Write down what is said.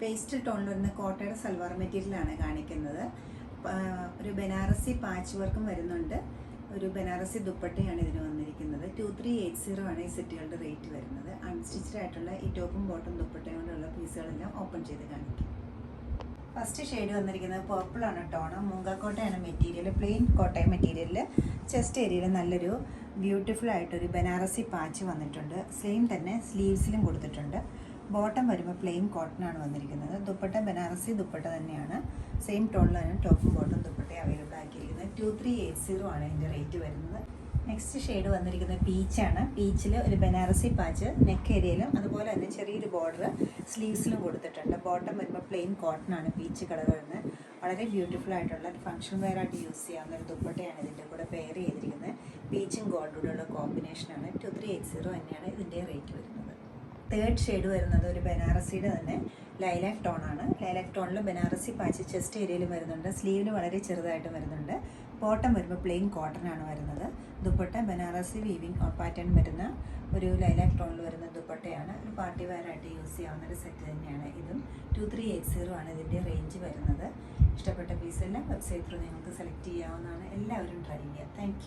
Pastel ടോണിൽ വരുന്ന കോട്ടയുടെ സൽവാർ മെറ്റീരിയലാണ് കാണിക്കുന്നത്. ഒരു ബനാറസി പാച്ച് വർക്കും വരുന്നുണ്ട്. ഒരു ബനാറസി ദുപ്പട്ടയാണ് ഇതിന് വന്നിരിക്കുന്നത്. 2380 ആണ് ഈ സെറ്റുകളുടെ റേറ്റ് വരുന്നത്. അൺസ്റ്റിച്ച്ഡ് ആയിട്ടുള്ള ഈ ടോപ്പും ബോട്ടും ദുപ്പട്ടയും കൊണ്ടുള്ള പീസുകളെല്ലാം ഓപ്പൺ ചെയ്ത് കാണിക്കും. ഫസ്റ്റ് ഷെയ്ഡ് വന്നിരിക്കുന്നത് പർപ്പിൾ ആണ് ടോണ്. മൂങ്കാക്കോട്ടയാണ് മെറ്റീരിയൽ. പ്ലെയിൻ കോട്ടയം മെറ്റീരിയലിൽ ചെസ്റ്റ് ഏരിയയിൽ നല്ലൊരു ബ്യൂട്ടിഫുൾ ആയിട്ടൊരു ബനാറസി പാച്ച് വന്നിട്ടുണ്ട്. സെയിം തന്നെ സ്ലീവ്സിലും കൊടുത്തിട്ടുണ്ട്. ബോട്ടം വരുമ്പോൾ പ്ലെയിൻ കോട്ടൺ ആണ് വന്നിരിക്കുന്നത്. ദുപ്പട്ട ബനാറസി ദുപ്പട്ട തന്നെയാണ്. സെയിം ടോണിലാണ് ടോപ്പും ബോട്ടും ദുപ്പട്ട അവൈലബിൾ ആക്കിയിരിക്കുന്നത്. 2380 ആണ് ഇതിൻ്റെ റേറ്റ് വരുന്നത്. നെക്സ്റ്റ് ഷെയ്ഡ് വന്നിരിക്കുന്നത് പീച്ചാണ്. പീച്ചിൽ ഒരു ബനാറസി പാച്ച് നെക്ക് ഏരിയയിലും അതുപോലെ തന്നെ ചെറിയൊരു ബോർഡർ സ്ലീവ്സിലും കൊടുത്തിട്ടുണ്ട്. ബോട്ടം വരുമ്പോൾ പ്ലെയിൻ കോട്ടൺ ആണ് പീച്ച് കളർ വരുന്നത്. വളരെ ബ്യൂട്ടിഫുൾ ആയിട്ടുള്ള ഒരു ഫംഗ്ഷൻ വെയർ ആയിട്ട് യൂസ് ചെയ്യാവുന്ന ഒരു ദുപ്പട്ടയാണ് ഇതിൻ്റെ കൂടെ പെയർ ചെയ്തിരിക്കുന്നത്. പീച്ചും ഗോൾഡുള്ള കോമ്പിനേഷനാണ്. 2380 തന്നെയാണ് ഇതിൻ്റെ റേറ്റ് വരുന്നത്. തേർഡ് ഷെയ്ഡ് വരുന്നത് ഒരു ബനാറസിയുടെ തന്നെ ലൈലാക്ക് ടോണാണ്. ലൈലാക്ക് ടോണിൽ ബനാറസി പാച്ച് ചെസ്റ്റ് ഏരിയയിൽ വരുന്നുണ്ട്. സ്ലീവിൽ വളരെ ചെറുതായിട്ട് വരുന്നുണ്ട്. ബോട്ടം വരുമ്പോൾ പ്ലെയിൻ കോട്ടൺ ആണ് വരുന്നത്. ദുപ്പട്ട ബനാറസി വീവിങ് പാറ്റേൺ വരുന്ന ഒരു ലൈലാക്ക് ടോണിൽ വരുന്ന ദുപ്പട്ടയാണ്. ഒരു പാർട്ടി വെയറായിട്ട് യൂസ് ചെയ്യാവുന്ന ഒരു സെറ്റ് തന്നെയാണ് ഇതും. 2380 ആണ് ഇതിൻ്റെ റേഞ്ച് വരുന്നത്. ഇഷ്ടപ്പെട്ട പീസെല്ലാം വെബ്സൈറ്റ് ത്രൂ നിങ്ങൾക്ക് സെലക്ട് ചെയ്യാവുന്നതാണ്. എല്ലാവരും ട്രൈ ചെയ്യുക. താങ്ക്